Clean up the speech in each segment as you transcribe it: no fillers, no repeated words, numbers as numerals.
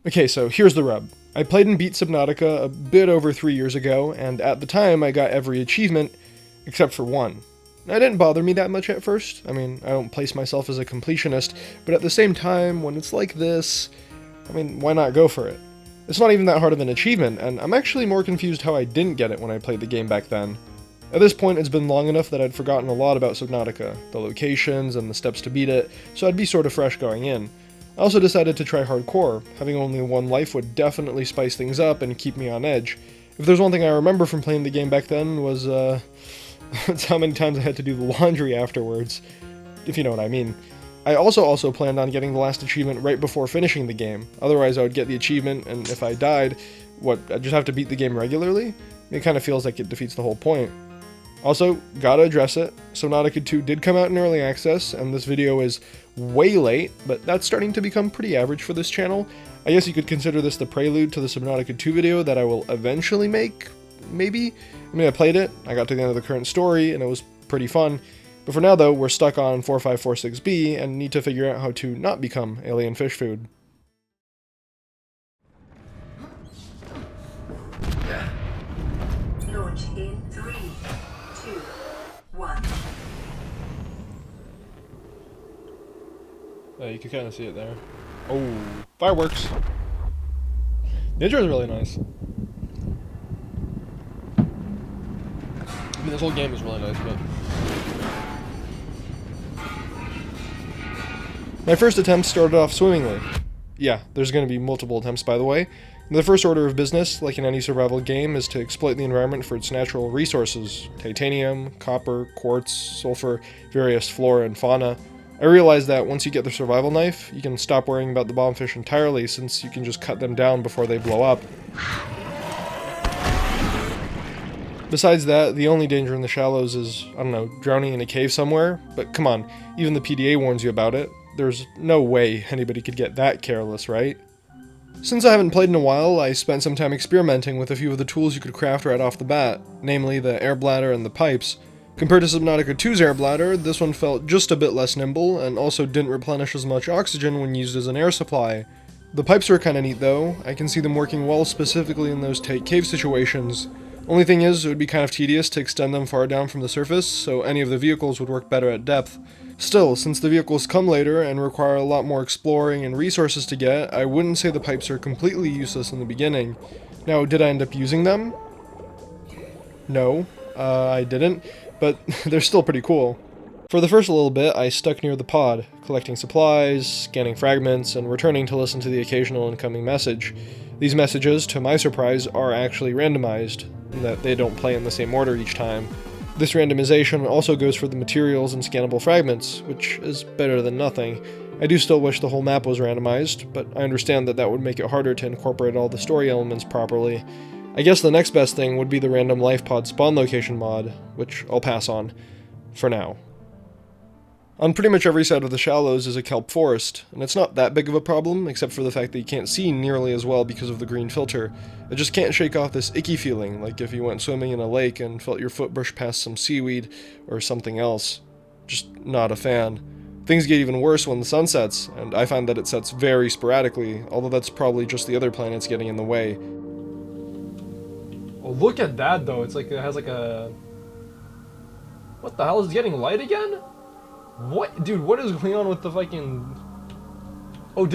Okay, so here's the rub. I played and beat Subnautica a bit over 3 years ago, and at the time I got every achievement except for one. That didn't bother me that much at first. I mean, I don't place myself as a completionist, but at the same time, when it's like this, I mean, why not go for it? It's not even that hard of an achievement, and I'm actually more confused how I didn't get it when I played the game back then. At this point, it's been long enough that I'd forgotten a lot about Subnautica, the locations and the steps to beat it, so I'd be sort of fresh going in. I also decided to try hardcore. Having only one life would definitely spice things up and keep me on edge. If there's one thing I remember from playing the game back then was, it's how many times I had to do the laundry afterwards, if you know what I mean. I also planned on getting the last achievement right before finishing the game, otherwise I would get the achievement, and if I died, I'd just have to beat the game regularly? It kind of feels like it defeats the whole point. Also, gotta address it, Subnautica 2 did come out in early access, and this video is way late, but that's starting to become pretty average for this channel. I guess you could consider this the prelude to the Subnautica 2 video that I will eventually make, maybe? I mean, I played it, I got to the end of the current story, and it was pretty fun. But for now though, we're stuck on 4546B and need to figure out how to not become alien fish food. Launch in 3, 2, 1. You can kind of see it there. Oh, fireworks! The intro is really nice. I mean, this whole game is really nice, but... My first attempt started off swimmingly. Yeah, there's going to be multiple attempts, by the way. The first order of business, like in any survival game, is to exploit the environment for its natural resources. Titanium, copper, quartz, sulfur, various flora and fauna. I realized that once you get the survival knife, you can stop worrying about the bombfish entirely, since you can just cut them down before they blow up. Besides that, the only danger in the shallows is, I don't know, drowning in a cave somewhere, but come on, even the PDA warns you about it. There's no way anybody could get that careless, right? Since I haven't played in a while, I spent some time experimenting with a few of the tools you could craft right off the bat, namely the air bladder and the pipes. Compared to Subnautica 2's air bladder, this one felt just a bit less nimble, and also didn't replenish as much oxygen when used as an air supply. The pipes were kinda neat though. I can see them working well specifically in those tight cave situations. Only thing is, it would be kind of tedious to extend them far down from the surface, so any of the vehicles would work better at depth. Still, since the vehicles come later and require a lot more exploring and resources to get, I wouldn't say the pipes are completely useless in the beginning. Now, did I end up using them? No, I didn't, but they're still pretty cool. For the first little bit, I stuck near the pod, collecting supplies, scanning fragments, and returning to listen to the occasional incoming message. These messages, to my surprise, are actually randomized, in that they don't play in the same order each time. This randomization also goes for the materials and scannable fragments, which is better than nothing. I do still wish the whole map was randomized, but I understand that that would make it harder to incorporate all the story elements properly. I guess the next best thing would be the random life pod spawn location mod, which I'll pass on, for now. On pretty much every side of the shallows is a kelp forest, and it's not that big of a problem, except for the fact that you can't see nearly as well because of the green filter. I just can't shake off this icky feeling, like if you went swimming in a lake and felt your foot brush past some seaweed or something else. Just not a fan. Things get even worse when the sun sets, and I find that it sets very sporadically, although that's probably just the other planets getting in the way. Oh, look at that though, it's like it has like a... What the hell, is it getting light again? What? Dude, what is going on with the fucking... Oh,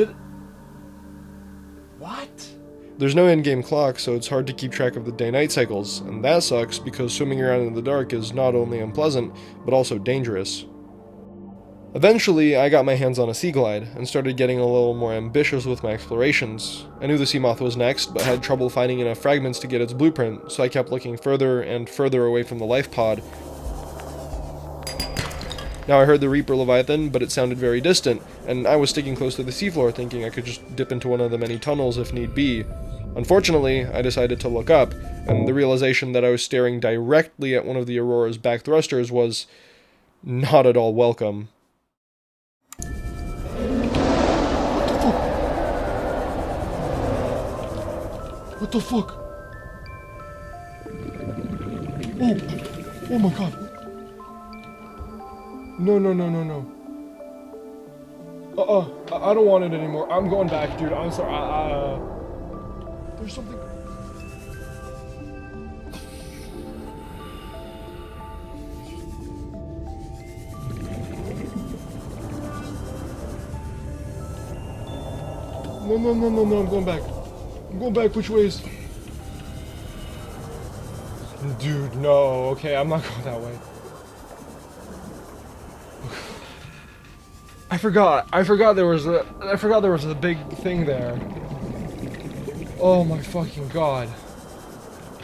What? There's no in-game clock, so it's hard to keep track of the day-night cycles, and that sucks because swimming around in the dark is not only unpleasant, but also dangerous. Eventually, I got my hands on a sea glide, and started getting a little more ambitious with my explorations. I knew the sea moth was next, but had trouble finding enough fragments to get its blueprint, so I kept looking further and further away from the life pod. Now I heard the Reaper Leviathan, but it sounded very distant, and I was sticking close to the seafloor thinking I could just dip into one of the many tunnels if need be. Unfortunately, I decided to look up, and the realization that I was staring directly at one of the Aurora's back thrusters was not at all welcome. What the fuck? Oh my god. No. I don't want it anymore. I'm going back, dude. I'm sorry. There's something. No, I'm going back. I'm going back. Which ways? Dude, no. Okay, I'm not going that way. I forgot there was a big thing there. Oh my fucking god.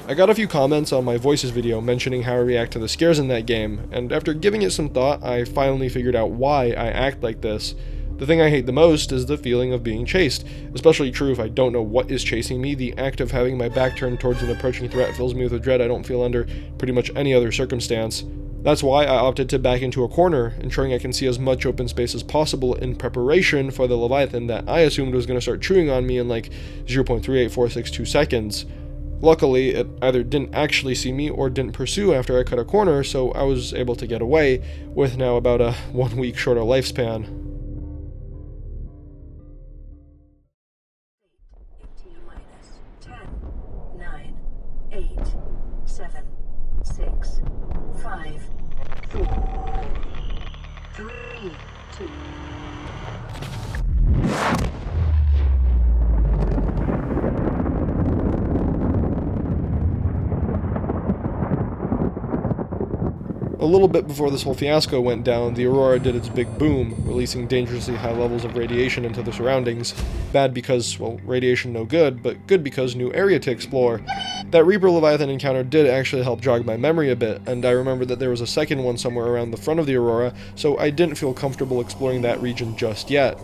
I got a few comments on my voices video mentioning how I react to the scares in that game, and after giving it some thought, I finally figured out why I act like this. The thing I hate the most is the feeling of being chased, especially true if I don't know what is chasing me. The act of having my back turned towards an approaching threat fills me with a dread I don't feel under pretty much any other circumstance. That's why I opted to back into a corner, ensuring I can see as much open space as possible in preparation for the Leviathan that I assumed was going to start chewing on me in like 0.38462 seconds. Luckily, it either didn't actually see me or didn't pursue after I cut a corner, so I was able to get away, with now about a 1 week shorter lifespan. Minus 10, 9, 8, 7, 6, 5, 4, 3, 2. A little bit before this whole fiasco went down, the Aurora did its big boom, releasing dangerously high levels of radiation into the surroundings. Bad because, well, radiation no good, but good because new area to explore. That Reaper Leviathan encounter did actually help jog my memory a bit, and I remember that there was a second one somewhere around the front of the Aurora, so I didn't feel comfortable exploring that region just yet.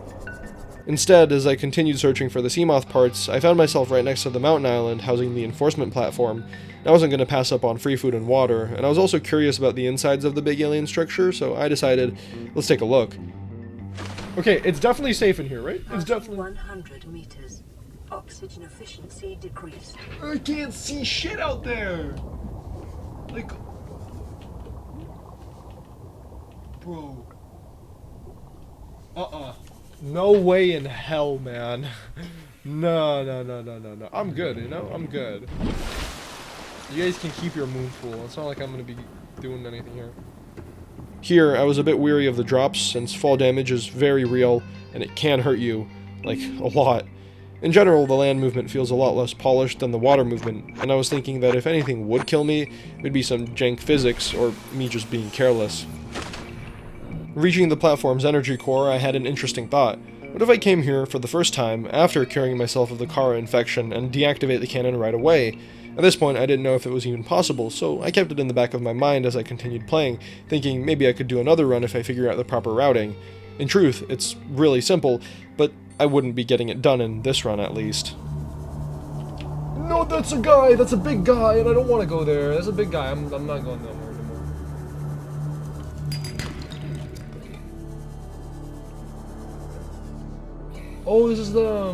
Instead, as I continued searching for the Seamoth parts, I found myself right next to the mountain island housing the enforcement platform. I wasn't going to pass up on free food and water, and I was also curious about the insides of the big alien structure, so I decided, let's take a look. Okay, it's definitely safe in here, right? It's definitely 100 meters. Oxygen efficiency decreased. I can't see shit out there! Like... Bro. No way in hell, man. No. I'm good, you know? I'm good. You guys can keep your moon pool. It's not like I'm gonna be doing anything here. Here, I was a bit weary of the drops, since fall damage is very real, and it can hurt you, like, a lot. In general, the land movement feels a lot less polished than the water movement, and I was thinking that if anything would kill me, it would be some jank physics, or me just being careless. Reaching the platform's energy core, I had an interesting thought. What if I came here for the first time, after curing myself of the Kara infection, and deactivate the cannon right away? At this point, I didn't know if it was even possible, so I kept it in the back of my mind as I continued playing, thinking maybe I could do another run if I figure out the proper routing. In truth, it's really simple, but I wouldn't be getting it done in this run at least. No, that's a guy! That's a big guy, and I don't want to go there. That's a big guy. I'm not going there anymore. Oh, this is the,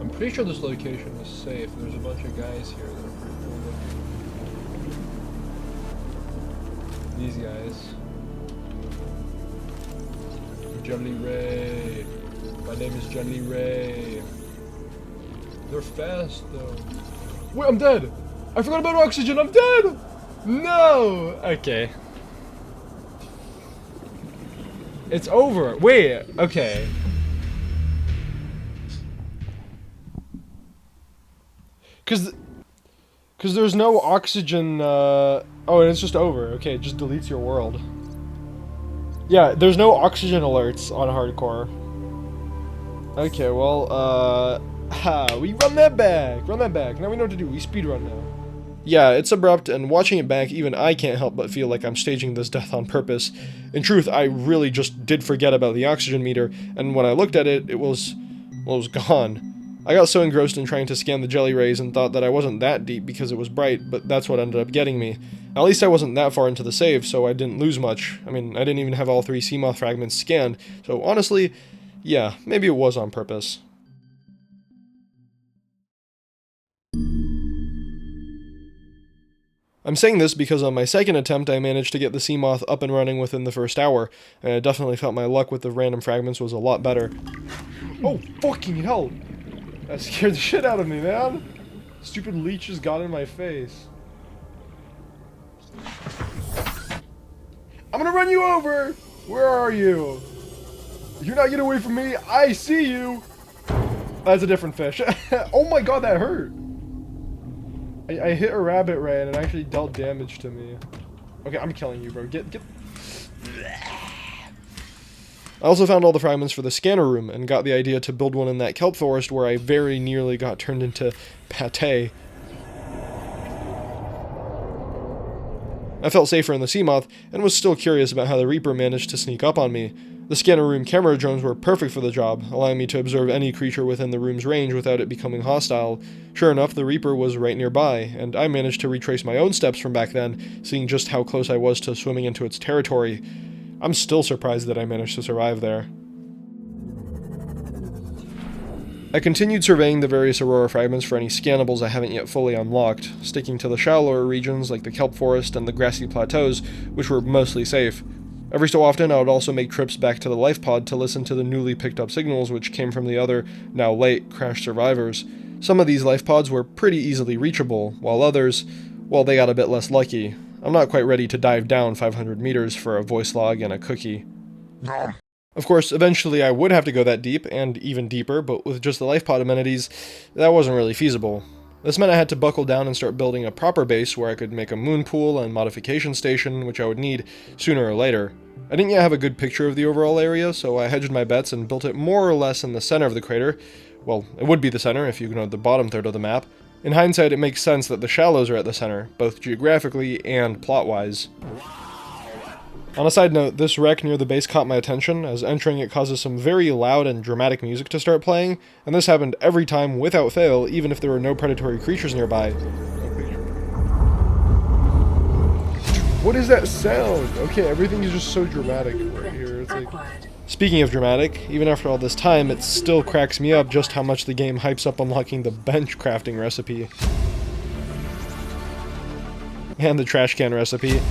I'm pretty sure this location is safe. There's a bunch of guys here that are pretty cool looking. These guys. Jelly Ray. My name is Jelly Ray. They're fast though. Wait, I'm dead! I forgot about oxygen, I'm dead! No! Okay. It's over. Wait, okay. Cause there's no oxygen, oh, and it's just over. Okay, it just deletes your world. Yeah, there's no oxygen alerts on hardcore. Okay, well, we run that back. Run that back. Now we know what to do. We speedrun now. Yeah, it's abrupt, and watching it back, even I can't help but feel like I'm staging this death on purpose. In truth, I really just did forget about the oxygen meter, and when I looked at it, it was gone. I got so engrossed in trying to scan the jelly rays and thought that I wasn't that deep because it was bright, but that's what ended up getting me. At least I wasn't that far into the save, so I didn't lose much. I mean, I didn't even have all 3 Seamoth fragments scanned, so honestly, yeah, maybe it was on purpose. I'm saying this because on my second attempt I managed to get the sea moth up and running within the first hour, and I definitely felt my luck with the random fragments was a lot better. Oh, fucking hell! That scared the shit out of me, man! Stupid leech just got in my face. I'm gonna run you over! Where are you? You're not getting away from me! I see you! That's a different fish. Oh my god, that hurt! I hit a rabbit ray and it actually dealt damage to me. Okay, I'm killing you, bro. Get. I also found all the fragments for the scanner room and got the idea to build one in that kelp forest where I very nearly got turned into pate. I felt safer in the sea moth and was still curious about how the Reaper managed to sneak up on me. The scanner room camera drones were perfect for the job, allowing me to observe any creature within the room's range without it becoming hostile. Sure enough, the Reaper was right nearby, and I managed to retrace my own steps from back then, seeing just how close I was to swimming into its territory. I'm still surprised that I managed to survive there. I continued surveying the various Aurora fragments for any scannables I haven't yet fully unlocked, sticking to the shallower regions like the kelp forest and the grassy plateaus, which were mostly safe. Every so often, I would also make trips back to the life pod to listen to the newly picked up signals which came from the other, now late, crashed survivors. Some of these life pods were pretty easily reachable, while others, well, they got a bit less lucky. I'm not quite ready to dive down 500 meters for a voice log and a cookie. Of course, eventually I would have to go that deep, and even deeper, but with just the life pod amenities, that wasn't really feasible. This meant I had to buckle down and start building a proper base where I could make a moon pool and modification station, which I would need sooner or later. I didn't yet have a good picture of the overall area, so I hedged my bets and built it more or less in the center of the crater. Well, it would be the center if you ignore the bottom third of the map. In hindsight, it makes sense that the shallows are at the center, both geographically and plot-wise. On a side note, this wreck near the base caught my attention, as entering it causes some very loud and dramatic music to start playing, and this happened every time without fail, even if there were no predatory creatures nearby. What is that sound? Okay, everything is just so dramatic right here. It's like... Speaking of dramatic, even after all this time, it still cracks me up just how much the game hypes up unlocking the bench crafting recipe. And the trash can recipe.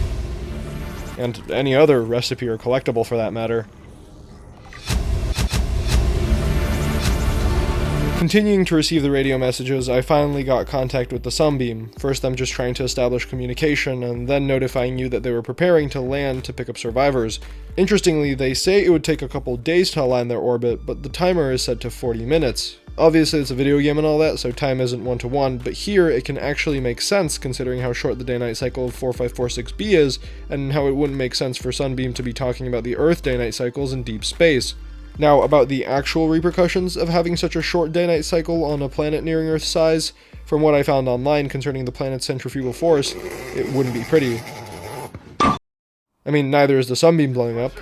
And any other recipe or collectible for that matter. Continuing to receive the radio messages, I finally got contact with the Sunbeam. First them just trying to establish communication, and then notifying you that they were preparing to land to pick up survivors. Interestingly, they say it would take a couple days to align their orbit, but the timer is set to 40 minutes. Obviously it's a video game and all that, so time isn't one-to-one, but here it can actually make sense considering how short the day-night cycle of 4546b is, and how it wouldn't make sense for Sunbeam to be talking about the Earth day-night cycles in deep space. Now, about the actual repercussions of having such a short day-night cycle on a planet nearing Earth's size, from what I found online concerning the planet's centrifugal force, it wouldn't be pretty. I mean, neither is the Sunbeam blowing up.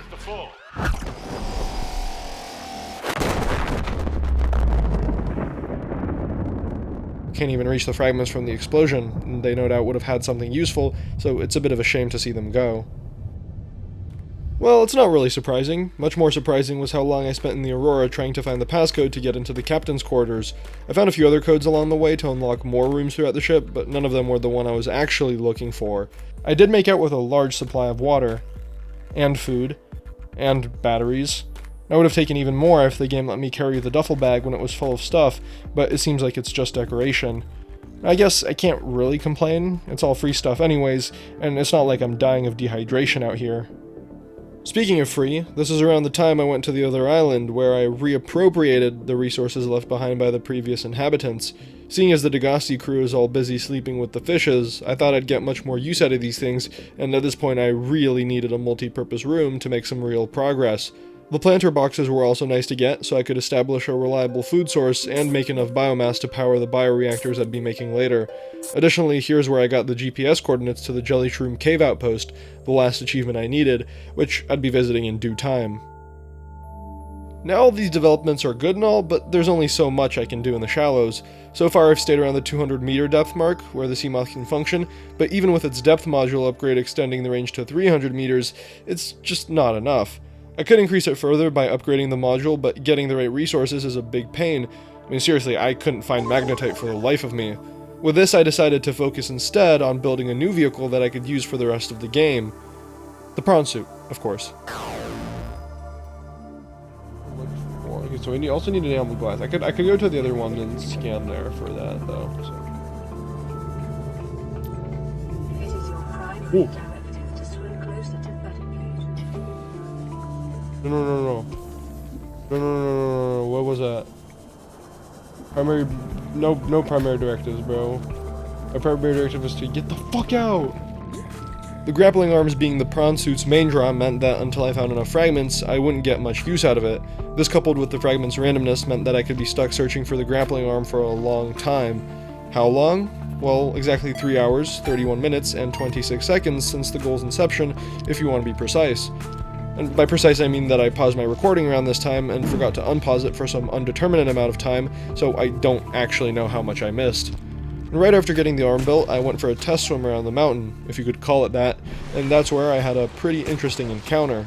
Can't even reach the fragments from the explosion, and they no doubt would have had something useful, so it's a bit of a shame to see them go. Well, it's not really surprising. Much more surprising was how long I spent in the Aurora trying to find the passcode to get into the captain's quarters. I found a few other codes along the way to unlock more rooms throughout the ship, but none of them were the one I was actually looking for. I did make out with a large supply of water, and food, and batteries. I would have taken even more if the game let me carry the duffel bag when it was full of stuff, but it seems like it's just decoration. I guess I can't really complain, it's all free stuff anyways, and it's not like I'm dying of dehydration out here. Speaking of free, this is around the time I went to the other island, where I reappropriated the resources left behind by the previous inhabitants. Seeing as the Degassi crew is all busy sleeping with the fishes, I thought I'd get much more use out of these things, and at this point I really needed a multi-purpose room to make some real progress. The planter boxes were also nice to get, so I could establish a reliable food source and make enough biomass to power the bioreactors I'd be making later. Additionally, here's where I got the GPS coordinates to the Jelly Shroom Cave Outpost, the last achievement I needed, which I'd be visiting in due time. Now all these developments are good and all, but there's only so much I can do in the shallows. So far I've stayed around the 200 meter depth mark, where the Seamoth can function, but even with its depth module upgrade extending the range to 300 meters, it's just not enough. I could increase it further by upgrading the module, but getting the right resources is a big pain. I mean seriously, I couldn't find magnetite for the life of me. With this, I decided to focus instead on building a new vehicle that I could use for the rest of the game. The prawn suit, of course. Okay, so we also need an enamel glass. I could go to the other one and scan there for that though. So. It is your primary directive to swim closer to that engagement. No. What was that? Primary, no primary directives, bro. My primary directive is to get the fuck out. The grappling arms being the prawn suit's main draw meant that until I found enough fragments, I wouldn't get much use out of it. This coupled with the fragments' randomness meant that I could be stuck searching for the grappling arm for a long time. How long? Well, exactly 3 hours, 31 minutes, and 26 seconds since the goal's inception, if you want to be precise. And by precise I mean that I paused my recording around this time and forgot to unpause it for some undeterminate amount of time, so I don't actually know how much I missed. And right after getting the arm built, I went for a test swim around the mountain, if you could call it that, and that's where I had a pretty interesting encounter.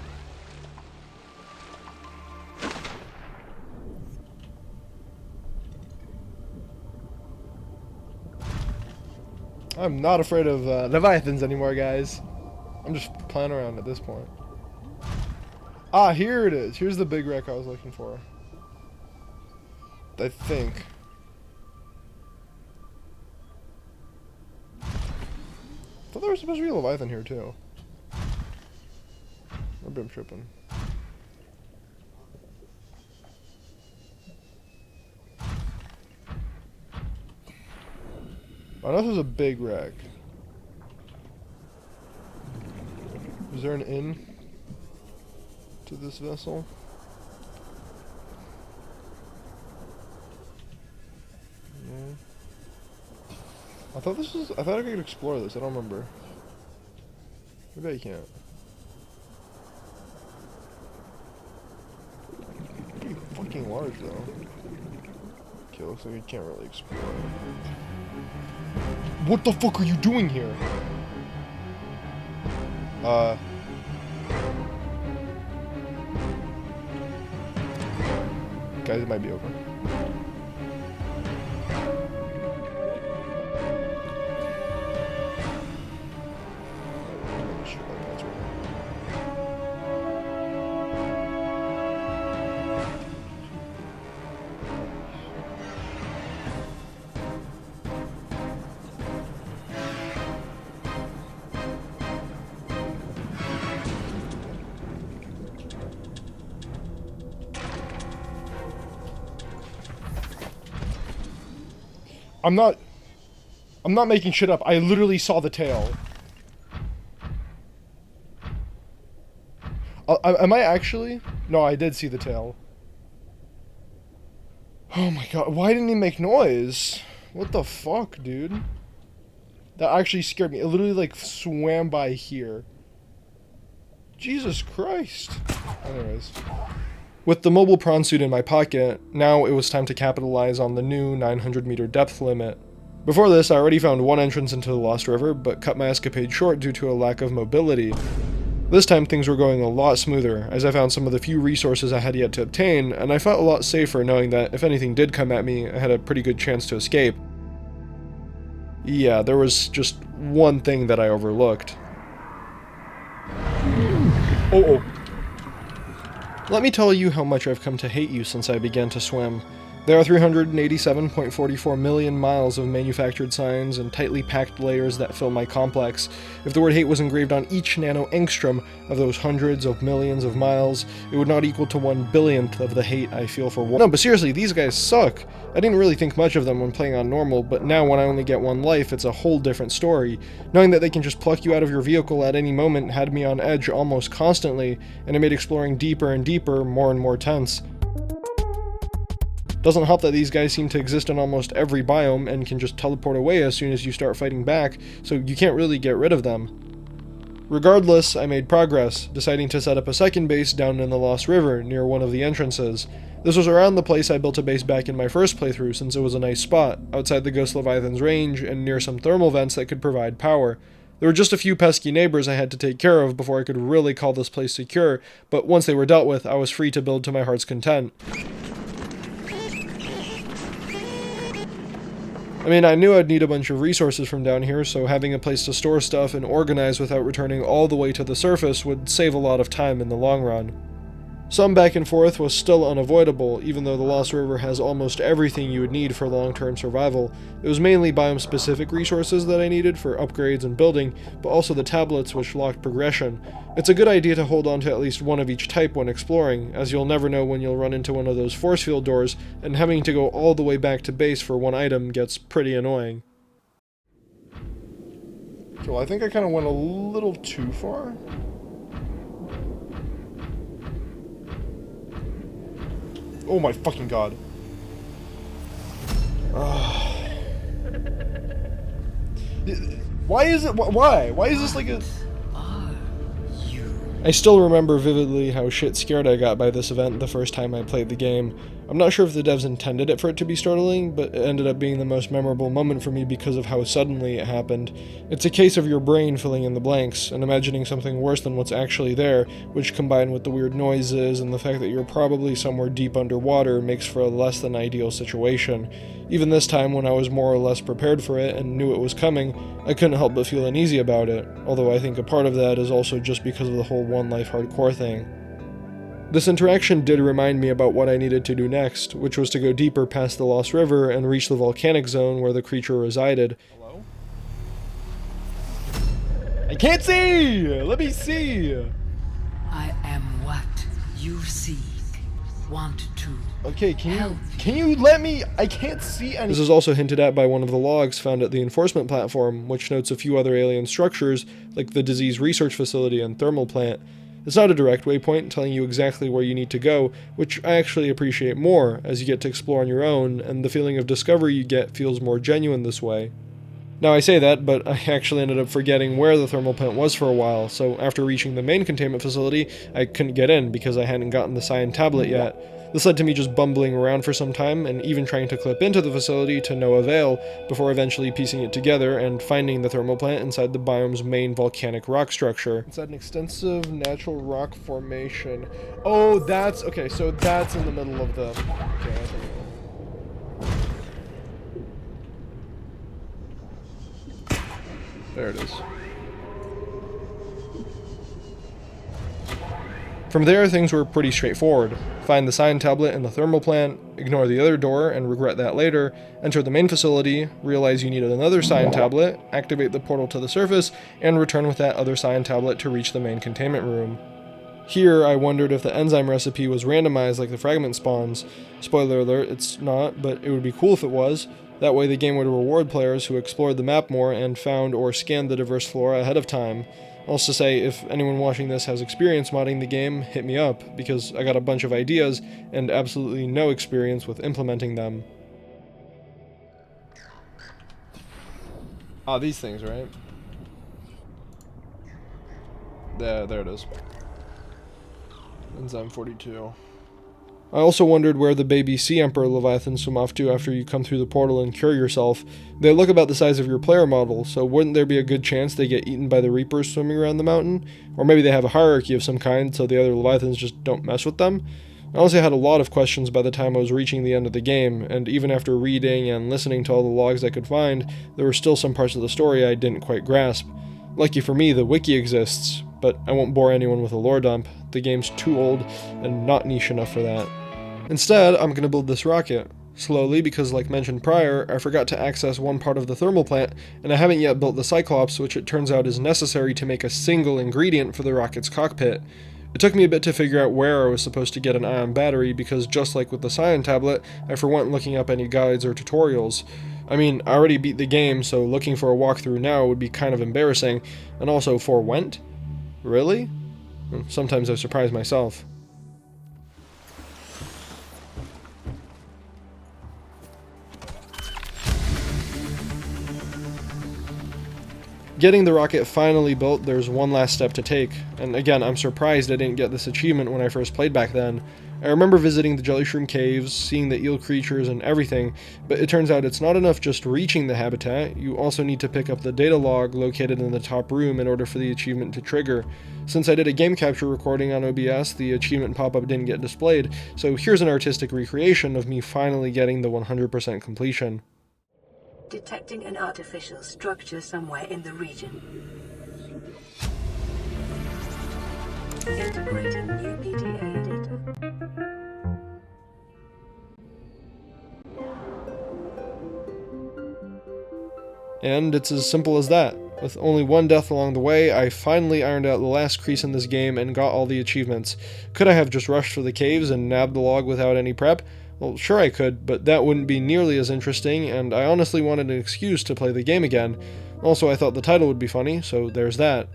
I'm not afraid of Leviathans anymore, guys. I'm just playing around at this point. Ah, here it is. Here's the big wreck I was looking for. I think. I thought there was supposed to be a Leviathan here, too. Maybe I'm tripping. I know this is a big wreck. Is there an inn to this vessel? No. I thought I could explore this. I don't remember. Maybe I can't. Pretty fucking large though. Okay, looks like I can't really explore. What the fuck are you doing here? Guys, it might be over. I'm not making shit up. I literally saw the tail. Am I actually? No, I did see the tail. Oh my god, why didn't he make noise? What the fuck, dude? That actually scared me. It literally like swam by here. Jesus Christ. Anyways. With the mobile prawn suit in my pocket, now it was time to capitalize on the new 900-meter depth limit. Before this, I already found one entrance into the Lost River, but cut my escapade short due to a lack of mobility. This time things were going a lot smoother, as I found some of the few resources I had yet to obtain, and I felt a lot safer knowing that if anything did come at me, I had a pretty good chance to escape. Yeah, there was just one thing that I overlooked. Oh. Let me tell you how much I've come to hate you since I began to swim. There are 387.44 million miles of manufactured signs and tightly packed layers that fill my complex. If the word hate was engraved on each nano-angstrom of those hundreds of millions of miles, it would not equal to 1/1000th of the hate I feel for one. No, but seriously, these guys suck. I didn't really think much of them when playing on normal, but now when I only get one life, it's a whole different story. Knowing that they can just pluck you out of your vehicle at any moment had me on edge almost constantly, and it made exploring deeper and deeper more and more tense. Doesn't help that these guys seem to exist in almost every biome and can just teleport away as soon as you start fighting back, so you can't really get rid of them. Regardless, I made progress, deciding to set up a second base down in the Lost River near one of the entrances. This was around the place I built a base back in my first playthrough since it was a nice spot, outside the Ghost Leviathan's range and near some thermal vents that could provide power. There were just a few pesky neighbors I had to take care of before I could really call this place secure, but once they were dealt with, I was free to build to my heart's content. I mean, I knew I'd need a bunch of resources from down here, so having a place to store stuff and organize without returning all the way to the surface would save a lot of time in the long run. Some back and forth was still unavoidable, even though the Lost River has almost everything you would need for long-term survival. It was mainly biome-specific resources that I needed for upgrades and building, but also the tablets which locked progression. It's a good idea to hold on to at least one of each type when exploring, as you'll never know when you'll run into one of those force field doors, and having to go all the way back to base for one item gets pretty annoying. Okay, well, I think I kind of went a little too far. Oh my fucking god. Why is it? Why? Why is this like a... I still remember vividly how shit scared I got by this event the first time I played the game. I'm not sure if the devs intended it for it to be startling, but it ended up being the most memorable moment for me because of how suddenly it happened. It's a case of your brain filling in the blanks, and imagining something worse than what's actually there, which combined with the weird noises and the fact that you're probably somewhere deep underwater makes for a less than ideal situation. Even this time, when I was more or less prepared for it and knew it was coming, I couldn't help but feel uneasy about it, although I think a part of that is also just because of the whole One Life hardcore thing. This interaction did remind me about what I needed to do next, which was to go deeper past the Lost River and reach the volcanic zone where the creature resided. Hello? I can't see! Let me see! I am what you seek. Want to. Okay, can you let me? I can't see any. This is also hinted at by one of the logs found at the enforcement platform, which notes a few other alien structures, like the disease research facility and thermal plant. It's not a direct waypoint telling you exactly where you need to go, which I actually appreciate more, as you get to explore on your own, and the feeling of discovery you get feels more genuine this way. Now I say that, but I actually ended up forgetting where the thermal plant was for a while, so after reaching the main containment facility, I couldn't get in because I hadn't gotten the cyan tablet yet. This led to me just bumbling around for some time, and even trying to clip into the facility to no avail, before eventually piecing it together and finding the thermal plant inside the biome's main volcanic rock structure. Inside an extensive natural rock formation. Oh, that's... okay, so that's in the middle of the... okay, there it is. From there, things were pretty straightforward. Find the cyan tablet in the thermal plant, ignore the other door and regret that later, enter the main facility, realize you needed another cyan tablet, activate the portal to the surface, and return with that other cyan tablet to reach the main containment room. Here, I wondered if the enzyme recipe was randomized like the fragment spawns. Spoiler alert, it's not, but it would be cool if it was. That way the game would reward players who explored the map more and found or scanned the diverse flora ahead of time. Also to say, if anyone watching this has experience modding the game, hit me up, because I got a bunch of ideas and absolutely no experience with implementing them. Ah, these things, right? There it is. Enzyme 42. I also wondered where the baby Sea Emperor Leviathans swim off to after you come through the portal and cure yourself. They look about the size of your player model, so wouldn't there be a good chance they get eaten by the Reapers swimming around the mountain? Or maybe they have a hierarchy of some kind, so the other Leviathans just don't mess with them? I honestly had a lot of questions by the time I was reaching the end of the game, and even after reading and listening to all the logs I could find, there were still some parts of the story I didn't quite grasp. Lucky for me, the wiki exists, but I won't bore anyone with a lore dump. The game's too old and not niche enough for that. Instead, I'm going to build this rocket. Slowly, because like mentioned prior, I forgot to access one part of the thermal plant, and I haven't yet built the Cyclops, which it turns out is necessary to make a single ingredient for the rocket's cockpit. It took me a bit to figure out where I was supposed to get an ion battery, because just like with the cyan tablet, I forwent looking up any guides or tutorials. I mean, I already beat the game, so looking for a walkthrough now would be kind of embarrassing, and also forwent? Really? Sometimes I surprise myself. Getting the rocket finally built, there's one last step to take, and again, I'm surprised I didn't get this achievement when I first played back then. I remember visiting the jelly shroom caves, seeing the eel creatures and everything, but it turns out it's not enough just reaching the habitat, you also need to pick up the data log located in the top room in order for the achievement to trigger. Since I did a game capture recording on OBS, the achievement pop-up didn't get displayed, so here's an artistic recreation of me finally getting the 100% completion. Detecting an artificial structure somewhere in the region. Integrating new PDA data. And it's as simple as that. With only one death along the way, I finally ironed out the last crease in this game and got all the achievements. Could I have just rushed for the caves and nabbed the log without any prep? Well, sure I could, but that wouldn't be nearly as interesting, and I honestly wanted an excuse to play the game again. Also, I thought the title would be funny, so there's that.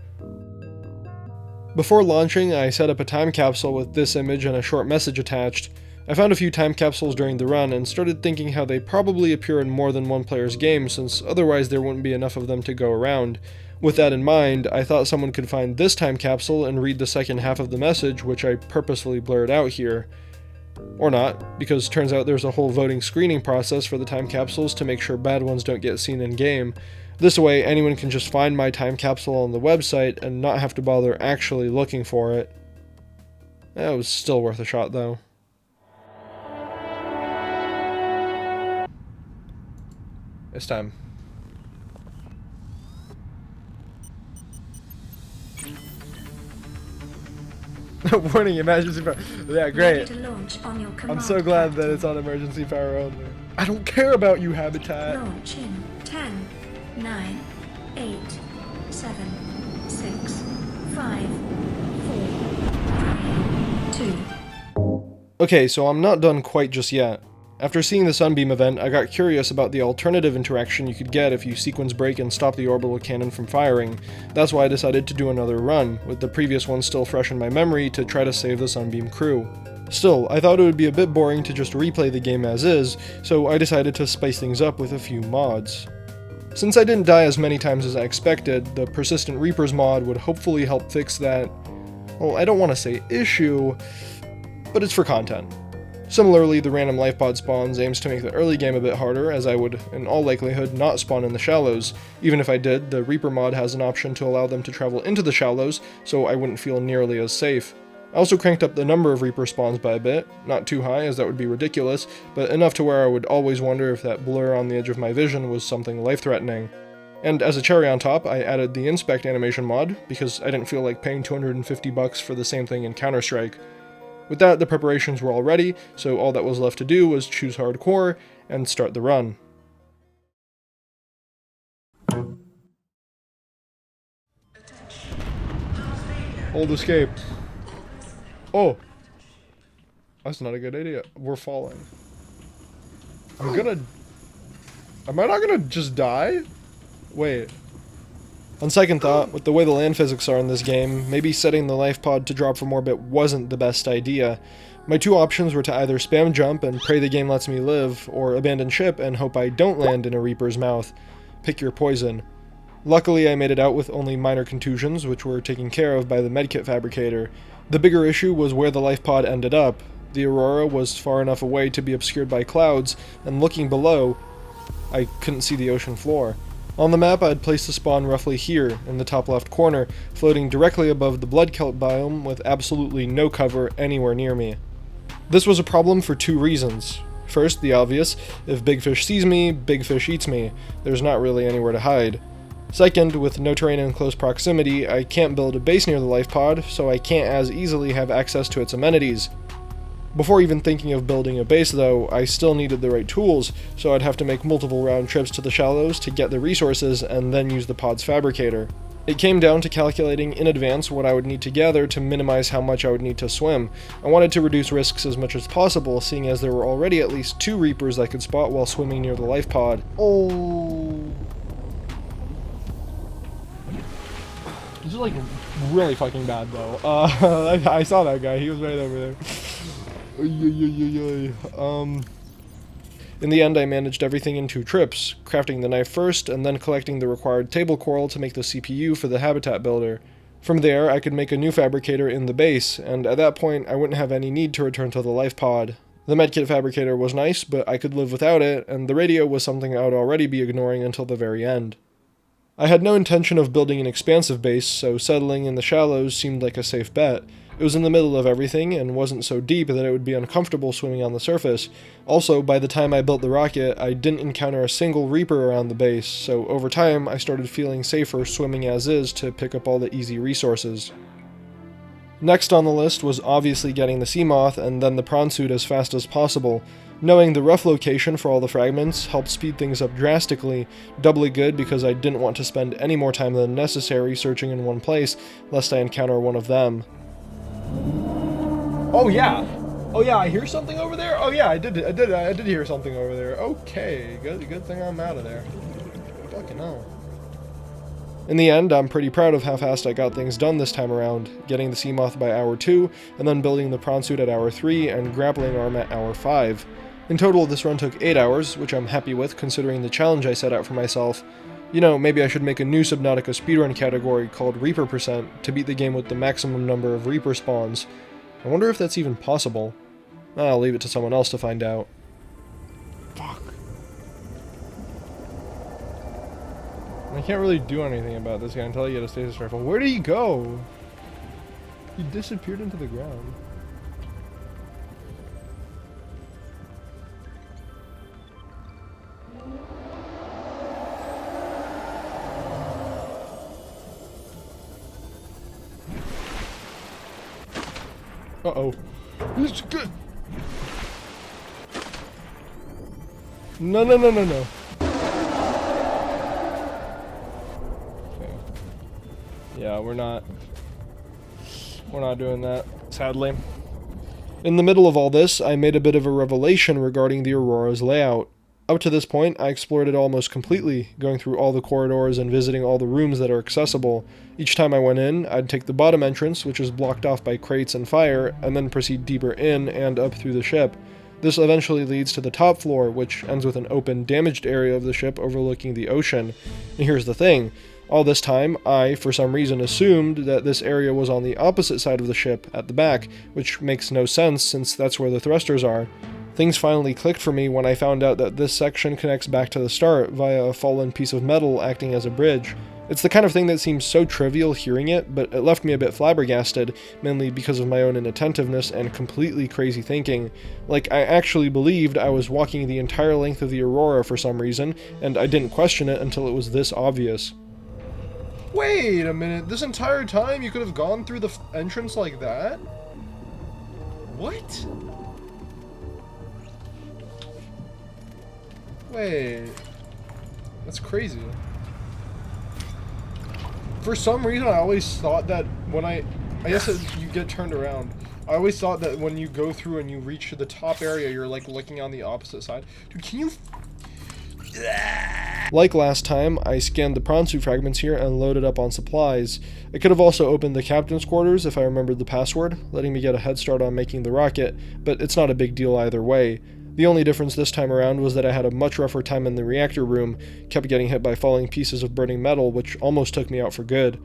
Before launching, I set up a time capsule with this image and a short message attached. I found a few time capsules during the run and started thinking how they probably appear in more than one player's game, since otherwise there wouldn't be enough of them to go around. With that in mind, I thought someone could find this time capsule and read the second half of the message, which I purposefully blurred out here. Or not, because turns out there's a whole voting screening process for the time capsules to make sure bad ones don't get seen in game. This way, anyone can just find my time capsule on the website and not have to bother actually looking for it. That was still worth a shot though. It's time. Warning, emergency power. Yeah, great. To launch on your I'm command, so glad Captain. that it's on emergency power only. I don't care about you, Habitat. Launch in 10, 9, 8, 7, 6, 5, 4, 3, 2. Okay, so I'm not done quite just yet. After seeing the Sunbeam event, I got curious about the alternative interaction you could get if you sequence break and stop the orbital cannon from firing. That's why I decided to do another run, with the previous one still fresh in my memory, to try to save the Sunbeam crew. Still, I thought it would be a bit boring to just replay the game as is, so I decided to spice things up with a few mods. Since I didn't die as many times as I expected, the Persistent Reapers mod would hopefully help fix that, well, I don't want to say issue, but it's for content. Similarly, the random life pod spawns aims to make the early game a bit harder, as I would, in all likelihood, not spawn in the shallows. Even if I did, the Reaper mod has an option to allow them to travel into the shallows, so I wouldn't feel nearly as safe. I also cranked up the number of Reaper spawns by a bit, not too high as that would be ridiculous, but enough to where I would always wonder if that blur on the edge of my vision was something life-threatening. And as a cherry on top, I added the Inspect animation mod, because I didn't feel like paying $250 for the same thing in Counter-Strike. With that, the preparations were all ready, so all that was left to do was choose hardcore and start the run. Hold escape. Oh! That's not a good idea. We're falling. Am I not gonna just die? Wait. On second thought, with the way the land physics are in this game, maybe setting the life pod to drop from orbit wasn't the best idea. My two options were to either spam jump and pray the game lets me live, or abandon ship and hope I don't land in a Reaper's mouth. Pick your poison. Luckily, I made it out with only minor contusions, which were taken care of by the medkit fabricator. The bigger issue was where the life pod ended up. The Aurora was far enough away to be obscured by clouds, and looking below, I couldn't see the ocean floor. On the map, I had placed the spawn roughly here, in the top left corner, floating directly above the blood kelp biome with absolutely no cover anywhere near me. This was a problem for two reasons. First, the obvious, if big fish sees me, big fish eats me. There's not really anywhere to hide. Second, with no terrain in close proximity, I can't build a base near the life pod, so I can't as easily have access to its amenities. Before even thinking of building a base though, I still needed the right tools, so I'd have to make multiple round trips to the shallows to get the resources and then use the pod's fabricator. It came down to calculating in advance what I would need to gather to minimize how much I would need to swim. I wanted to reduce risks as much as possible, seeing as there were already at least 2 Reapers I could spot while swimming near the life pod. Oh. This is like really fucking bad though. I saw that guy, he was right over there. In the end, I managed everything in 2 trips, crafting the knife first, and then collecting the required table coral to make the CPU for the habitat builder. From there, I could make a new fabricator in the base, and at that point, I wouldn't have any need to return to the life pod. The medkit fabricator was nice, but I could live without it, and the radio was something I would already be ignoring until the very end. I had no intention of building an expansive base, so settling in the shallows seemed like a safe bet. It was in the middle of everything and wasn't so deep that it would be uncomfortable swimming on the surface. Also, by the time I built the rocket, I didn't encounter a single Reaper around the base, so over time I started feeling safer swimming as is to pick up all the easy resources. Next on the list was obviously getting the sea moth and then the prawn suit as fast as possible. Knowing the rough location for all the fragments helped speed things up drastically, doubly good because I didn't want to spend any more time than necessary searching in one place, lest I encounter one of them. Oh yeah, I hear something over there. Oh yeah, I did hear something over there. Okay, good thing I'm out of there. Fucking hell. In the end, I'm pretty proud of how fast I got things done this time around, getting the sea moth by hour 2, and then building the prawn suit at hour 3 and grappling arm at hour 5. In total, this run took 8 hours, which I'm happy with considering the challenge I set out for myself. You know, maybe I should make a new Subnautica speedrun category called Reaper % to beat the game with the maximum number of Reaper spawns. I wonder if that's even possible. I'll leave it to someone else to find out. Fuck. I can't really do anything about this guy until I get a stasis rifle. Where did he go? He disappeared into the ground. Uh-oh. This is good. No. Okay. Yeah, we're not doing that, sadly. In the middle of all this, I made a bit of a revelation regarding the Aurora's layout. Up to this point, I explored it almost completely, going through all the corridors and visiting all the rooms that are accessible. Each time I went in, I'd take the bottom entrance, which is blocked off by crates and fire, and then proceed deeper in and up through the ship. This eventually leads to the top floor, which ends with an open, damaged area of the ship overlooking the ocean. And here's the thing. All this time, I, for some reason, assumed that this area was on the opposite side of the ship, at the back, which makes no sense since that's where the thrusters are. Things finally clicked for me when I found out that this section connects back to the start via a fallen piece of metal acting as a bridge. It's the kind of thing that seems so trivial hearing it, but it left me a bit flabbergasted, mainly because of my own inattentiveness and completely crazy thinking. Like, I actually believed I was walking the entire length of the Aurora for some reason, and I didn't question it until it was this obvious. Wait a minute, this entire time you could have gone through the entrance like that? What? Wait, that's crazy. For some reason, I always thought that when I guess you get turned around. I always thought that when you go through and you reach the top area, you're like looking on the opposite side. Dude, can you? Like last time, I scanned the prawn suit fragments here and loaded up on supplies. I could have also opened the captain's quarters if I remembered the password, letting me get a head start on making the rocket, but it's not a big deal either way. The only difference this time around was that I had a much rougher time in the reactor room, kept getting hit by falling pieces of burning metal, which almost took me out for good.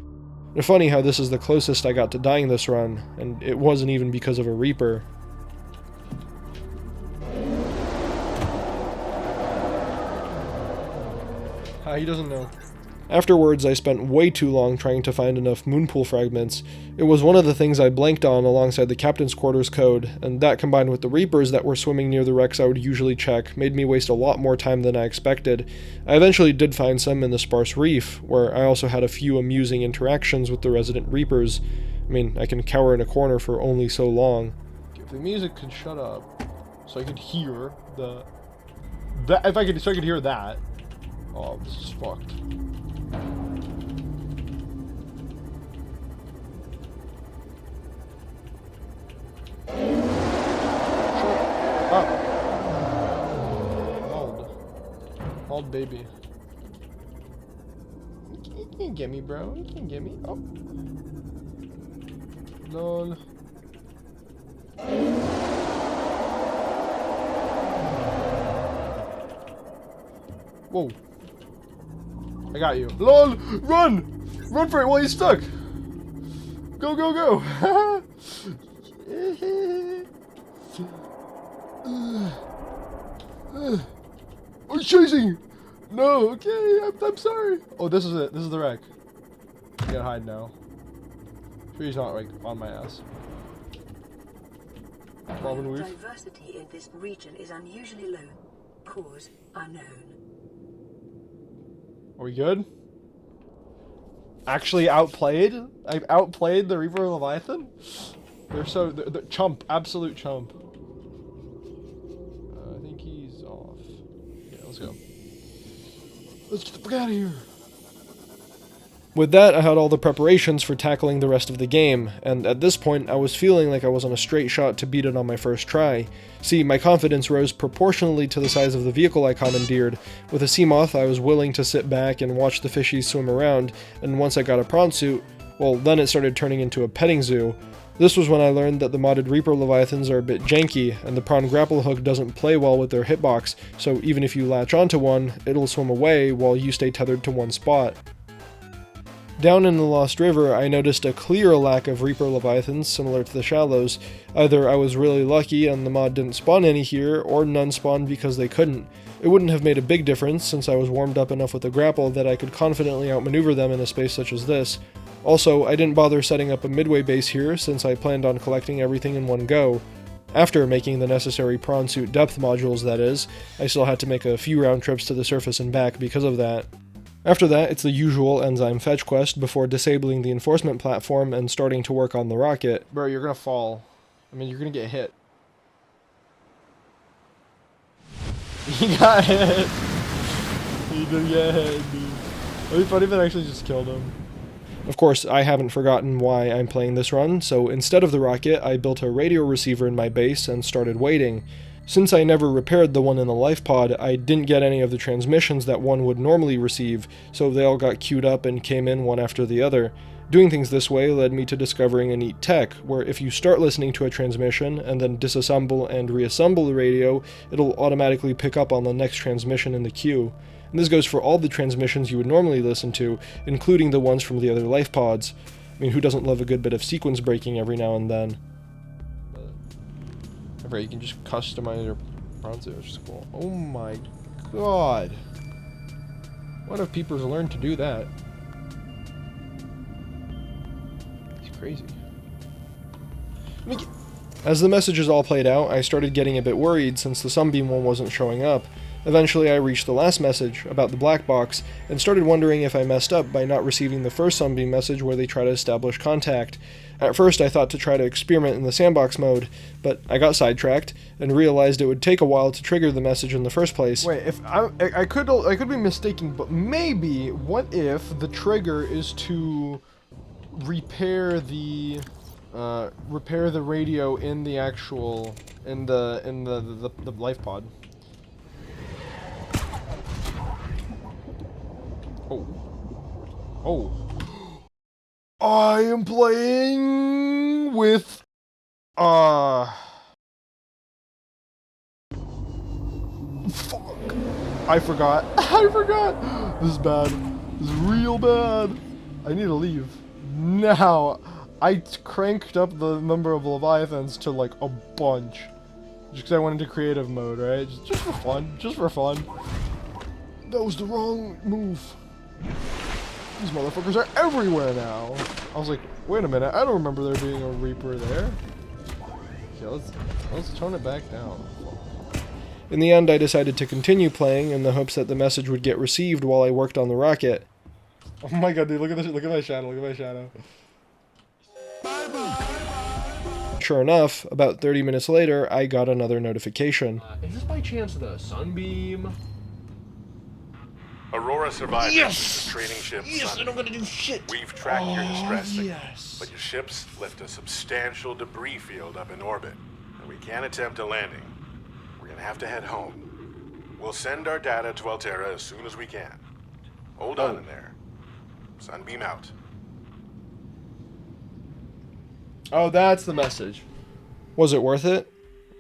It's funny how this is the closest I got to dying this run, and it wasn't even because of a Reaper. He doesn't know. Afterwards, I spent way too long trying to find enough moonpool fragments. It was one of the things I blanked on alongside the captain's quarters code, and that combined with the Reapers that were swimming near the wrecks I would usually check made me waste a lot more time than I expected. I eventually did find some in the sparse Reef, where I also had a few amusing interactions with the resident Reapers. I mean, I can cower in a corner for only so long. If the music could shut up, so I could hear so I could hear that. Oh, this is fucked. Hold baby. You can't get me, bro. You can't get me. Oh. Lol. Whoa. I got you. LOL! Run! Run for it while he's stuck! Go, go, go! Oh, he's chasing! No, okay, I'm sorry. Oh, this is it. This is the wreck. I gotta hide now. Sure he's not, like, on my ass. Robin Weave. Diversity in this region is unusually low. Cause unknown. Are we good? Actually outplayed? I've outplayed the Reaper Leviathan? They're chump, absolute chump. I think he's off. Yeah, let's go. Let's get the fuck out of here. With that, I had all the preparations for tackling the rest of the game, and at this point I was feeling like I was on a straight shot to beat it on my first try. See, my confidence rose proportionally to the size of the vehicle I commandeered. With a Seamoth, I was willing to sit back and watch the fishies swim around, and once I got a prawn suit, well, then it started turning into a petting zoo. This was when I learned that the modded Reaper Leviathans are a bit janky, and the prawn grapple hook doesn't play well with their hitbox, so even if you latch onto one, it'll swim away while you stay tethered to one spot. Down in the Lost River, I noticed a clear lack of Reaper Leviathans similar to the Shallows. Either I was really lucky and the mod didn't spawn any here, or none spawned because they couldn't. It wouldn't have made a big difference since I was warmed up enough with the grapple that I could confidently outmaneuver them in a space such as this. Also, I didn't bother setting up a midway base here since I planned on collecting everything in one go. After making the necessary prawn suit depth modules, that is, I still had to make a few round trips to the surface and back because of that. After that, it's the usual enzyme fetch quest before disabling the enforcement platform and starting to work on the rocket. Bro, you're gonna fall. I mean, you're gonna get hit. He got hit! He did get hit, dude. It'd be funny if it actually just killed him. Of course, I haven't forgotten why I'm playing this run, so instead of the rocket, I built a radio receiver in my base and started waiting. Since I never repaired the one in the life pod, I didn't get any of the transmissions that one would normally receive, so they all got queued up and came in one after the other. Doing things this way led me to discovering a neat tech, where if you start listening to a transmission and then disassemble and reassemble the radio, it'll automatically pick up on the next transmission in the queue. And this goes for all the transmissions you would normally listen to, including the ones from the other life pods. I mean, who doesn't love a good bit of sequence breaking every now and then? Right, you can just customize your bronze, which is cool. Oh my god. What if peepers learned to do that? It's crazy. As the messages all played out, I started getting a bit worried since the Sunbeam one wasn't showing up. Eventually I reached the last message, about the black box, and started wondering if I messed up by not receiving the first Sunbeam message where they try to establish contact. At first I thought to try to experiment in the sandbox mode, but I got sidetracked, and realized it would take a while to trigger the message in the first place. Wait, if I could be mistaken, but maybe, what if the trigger is to repair the radio in the actual, in the life pod? Oh. I am playing with... Fuck. I forgot. I forgot! This is bad. This is real bad. I need to leave. Now. I cranked up the number of Leviathans to like a bunch. Just because I went into creative mode, right? Just for fun. Just for fun. That was the wrong move. These motherfuckers are everywhere now. I was like, wait a minute, I don't remember there being a Reaper there. Okay, let's tone it back down. In the end, I decided to continue playing in the hopes that the message would get received while I worked on the rocket. Oh my god, dude, look at this, look at my shadow, look at my shadow. Sure enough, about 30 minutes later, I got another notification. Is this by chance the Sunbeam? Aurora survived. Yes! The trading ship. Yes, Sun. I don't gotta do shit! We've tracked your distress signal, yes. but your ships left a substantial debris field up in orbit, and we can't attempt a landing. We're gonna have to head home. We'll send our data to Alterra as soon as we can. Hold on in there. Sunbeam out. Oh, that's the message. Was it worth it?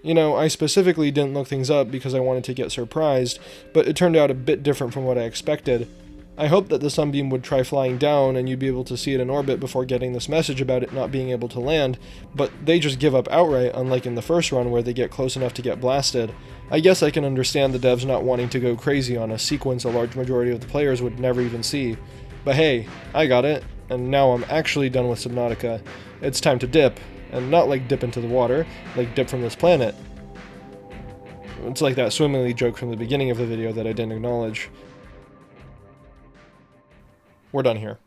You know, I specifically didn't look things up because I wanted to get surprised, but it turned out a bit different from what I expected. I hoped that the Sunbeam would try flying down and you'd be able to see it in orbit before getting this message about it not being able to land, but they just give up outright, unlike in the first run where they get close enough to get blasted. I guess I can understand the devs not wanting to go crazy on a sequence a large majority of the players would never even see. But hey, I got it, and now I'm actually done with Subnautica. It's time to dip, And not like dip into the water, like dip from this planet. It's like that swimmingly joke from the beginning of the video that I didn't acknowledge. We're done here.